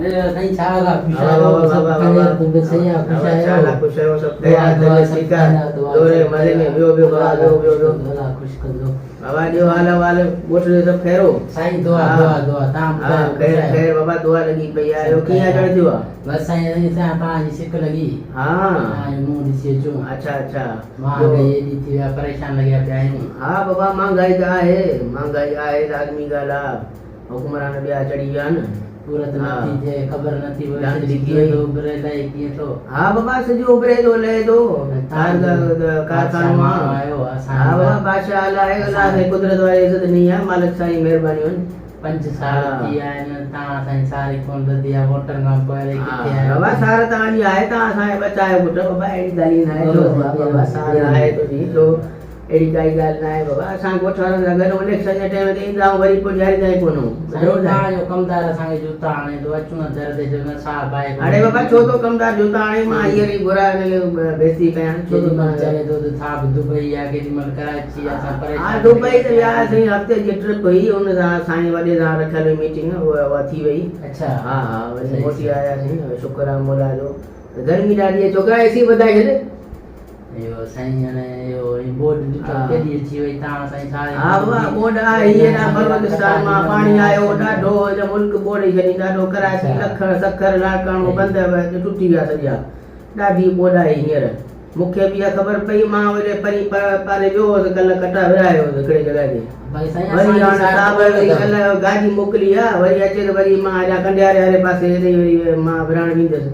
नहीं चाहगा खुश हाँ, है बाबा, सब बाबा, खैर बाबा। तुम सही है खुश है चाला खुश है वो सब दुआ तैयार दुआ है सब ठीक है खैर दुआ दोरे मजे में बियो दुआ बियो दुआ खुश कर दो बाबा जो वाले बोटले सब खैरो साईं दुआ हाँ। दुआ दुआ ताम हां खैर खैर बाबा दुआ लगी पई है यो किया चढ़ दियो बस साईं नहीं सा पांच सिक लगी हां हां मुंह दिसे जो अच्छा अच्छा मां जो- गई दी थी परेशान लगे पे आई हाँ बाबा महंगाई का है महंगाई आहे आदमी गाला हुकुमरान बिया चढ़ी विया न पूरत हाँ। नथी थे खबर नथी वो जान दी किए तो बरे ले किए तो हाँ बाबा सॼो उभरे थो लहे थो कारखानो मां आयो हाँ असां बाबा बादशाह अल्लाह आहे अल्लाह खे कुदरत वारी इज़त नहीं है मालिक साईं महिरबानी आहिनि 5 साल हाँ। थी आहिनि तव्हां साईं सारी कोन दिया वोटनि खां पोइ किथे आहियो बाबा सार तव्हांजी आहे तव्हां असांखे बचायो पुटु बाबा अहिड़ी ॻाल्हि न आहे जो बाबा सार आहे तुंहिंजी तो अहिड़ी काई ॻाल्हि न आहे बाबा असां ॻोठ वारनि सां गॾु इलेक्शन जे टाइम ते ईंदा आहियूं वरी पोइ ॾियारींदा ई कोन साईं तव्हांजो कमदार असांखे जूता हाणे थो अचूं दर ते जो न साहब आहे अरे बाबा छो तो कमदार जूता हाणे मां हींअर ई घुराए हुनखे बेइज़ती कयां छो केॾी तो महिल चले थो त था दुबई आहे केॾी महिल कराची आहे असां हा परेशान दुबई त वियासीं हफ़्ते जी ट्रिप हुई हुन सां साईं वॾे सां रखियल हुई मीटिंग उहा थी वई अच्छा हा हा वरी सही, मोटी सही। आयासीं शुक्र आहे मौला जो गर्मी ॾाढी आहे छोकिरा एसी वधाए छॾे इहो साईं हाणे इहो बोर्ड ॾिठो हा। केॾी अची वई तव्हां साईं सारे हा बाबा बोड आहे हीअ ना बलूचिस्तान मां पाणी आयो ॾाढो हिन मुल्क बोड छॾी ॾाढो कराची अच्छा। लखण सखर लाकणो सही। बंदि टुटी विया सॼा ॾाढी बोड आहे हींअर मूंखे बि इहा ख़बर पई मां वरी परी पारे वियो हुअसि कल्ह कटा विरायो हुअसि हिकिड़े जॻह ते भाई साईं वरी हाणे असांजी साहब साइड वरी ते कल्ह गाॾी मोकिली आहे वरी अचे त वरी मां हेॾा कंडियारे वारे पासे हेॾे वरी मां विरण वेंदुसि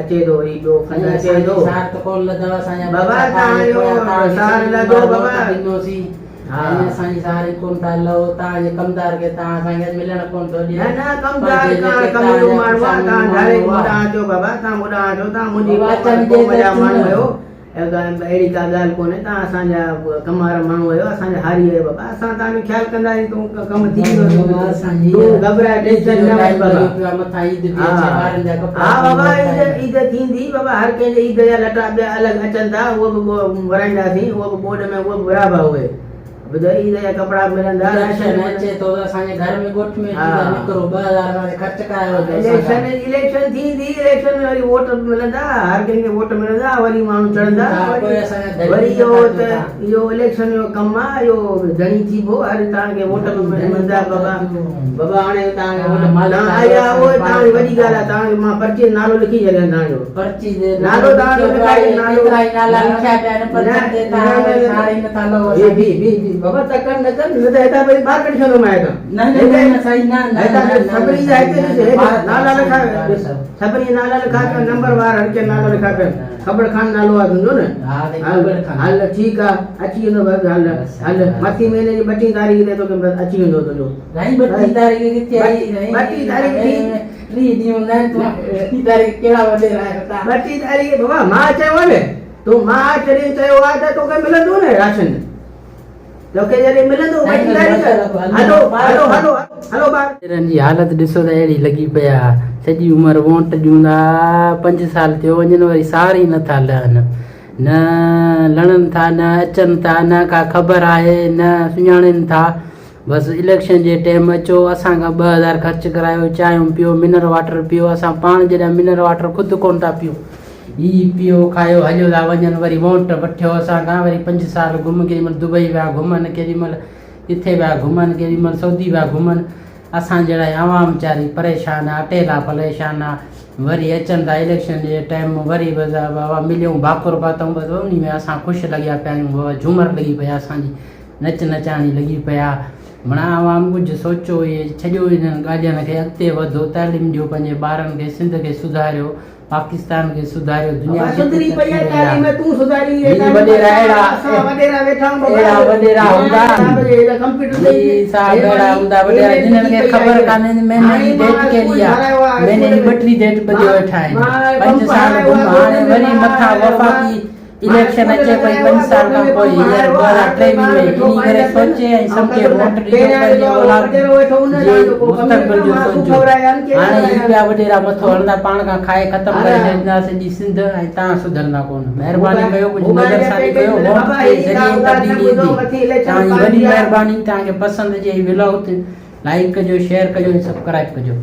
अचे थो वरी ॿियो फंड अचे थो सार त कोन लदव असांजा बाबा, बच्चा तव्हांजो तव्हांखे सार सॼी लदो उमिरि बाबा। वोट ॾिनोसीं हा। ऐं असांजी सारी कोन था लहो तव्हांजे कमदार खे तव्हां असांखे मिलण कोन थो ॾिए न न कमदार कान कमलो माण्हू आहे तव्हां डायरेक्ट मुॾां अचो बाबा तव्हां मुॾां अचो तव्हां मुंहिंजी बाबा, अचनि क़ौम जे जा त माण्हू अचनि। आहियो अहिड़ी का ॻाल्हि कोन्हे तव्हां असांजा कमार माण्हू आहियो असांजा हारी आहियो बाबा असां तव्हांजो ख़्यालु कंदा आहियूं तूं कमु थी वेंदो तूं घबराए टेंशन न वठि बाबा मथां ईद थी हा अचे ॿारनि जा कपिड़ा हा बाबा थी ईद ईद थींदी बाबा हर कंहिंजे ईद जा लटा ॿिया अलॻि अचनि था उहो बि वराईंदासीं उहो बि बोर्ड में उहो बि विराबा उहे ॿुधो ईद जा कपिड़ा मिलंदा इलेक्शन अचे थो त असांजे घर में ॻोठ में हा। निकिरो 2000 वारे ख़र्च करायो इलेक्शन थींदी इलेक्शन में वरी वोट मिलंदा हर कंहिंखे वोट मिलंदा वरी माण्हू चढ़ंदा पोइ असांजा वरी दलित इहो था। त इहो इलेक्शन जो कमु आहे इहो धणी थीबो हाणे तव्हांखे वोट मिलंदा बाबा बाबा हाणे तव्हांखे हा, वोट मालिक न तव्हांजो आया उहो तव्हांजी वॾी पाण- ॻाल्हि आहे तव्हांखे मां पर्ची नालो लिखी छॾियां तव्हांजो पर्ची दे नालो तव्हांजो लिखाए नालो केतिरा ई नाला लिखिया पिया आहिनि पर्ची ते तव्हां सारे न था लहो बी बी बी बी बाबा तकड़ न कर न त हितां वरी ॿाहिरि कढी छॾंदो मां हितां न साईं न हितां सभिनी जा हिते ॾिस हेठि नाला लिखाए सभिनी नाला लिखाए पिया नंबर वार हर कंहिं नालो लिखाए पिया ख़बर खान नालो आहे तुंहिंजो न हा भई हल ख़बर खान। हल ठीकु आहे अची वेंदो बसि हल हल मथी महीने जी 32 तारीख़ ते तोखे बसि अची वेंदो तुंहिंजो नहीं 32 तारीख़ किथे आई 32 तारीख़ थी। 3 ॾींहं न तूं 32 तारीख़ कहिड़ा वॾे रहिया था 32 तारीख़ बाबा मां चयो आहे न तूं मां जॾहिं चयो आहे त तोखे मिलंदो न राशन तोखे जॾहिं मिलंदो 32 तारीख़ हलो हलो हलो हलो ॿार हिननि जी हालत ॾिसो त अहिड़ी लॻी पई आहे सॼी उमिरि वोट ॾियूंदा 5 साल थियो वञनि वरी सार ई नथा लहनि न लड़नि था न अचनि था न का ख़बर आहे न सुञाणनि था बसि इलेक्शन जे टाइम अचो असांखां 2000 ख़र्चु करायो चांहियूं पियो मिनरल वाटर पियो असां पाण जॾहिं मिनरल वाटर ख़ुदि कोन था पियूं ही पियो खायो हलियो था वञनि वरी वोट वठियो असांखां वरी 5 साल घुम केॾीमहिल दुबई विया घुमनि केॾीमहिल किथे विया घुमनि केॾीमहिल सऊदी विया घुमनि असां जहिड़ा आवाम वीचारी परेशान आहे अटेला परेशान आहे वरी अचनि था इलेक्शन जे टाइम वरी बाबा मिलियूं भाकुर पातऊं बसि उन में असां ख़ुशि लॻिया पिया आहियूं बाबा झूमर लॻी पई आहे असांजी नच नचाणी लॻी पिया माना आवाम कुझु सोचियो इहे छॾियो हिननि ॻाल्हियुनि खे अॻिते वधो तालीम ॾियो पंहिंजे ॿारनि खे सिंध खे सुधारियो पाकिस्तान खे सुधारियो दुनिया खे सुधरी पई आहे तालीम तूं सुधारी ही वॾेरा अहिड़ा असां वॾेरा वेठा आहियूं बाबा अहिड़ा वॾेरा हूंदा कंप्यूटर ते ही साहब अहिड़ा हूंदा वॾेरा जिन्हनि खे ख़बर कान्हे महीने जी डेट कहिड़ी आहे महीने जी 32 डेट ॿधी वेठा आहिनि 5 साल घुम हाणे वरी मथां वफ़ाक़ी इलेक्शन अचे पई 5 साल खां पोइ हींअर 2023 में इन करे सोचे ऐं सम्झे वोट ॾिजो पंहिंजे औलाद जे मुस्तक़बिल जो सोचो हाणे ही पिया वॾेरा मथो हणंदा पाण खां खाए ख़तमु करे छॾींदा सॼी सिंध ऐं तव्हां सुधरंदा कोन महिरबानी कयो कुझु नज़रसानी कयो वोट जे ज़रिए तब्दीली ईंदी तव्हांजी वॾी महिरबानी तव्हांखे पसंदि जे व्लॉग ते लाइक कजो शेयर कजो ऐं सब्सक्राइब कजो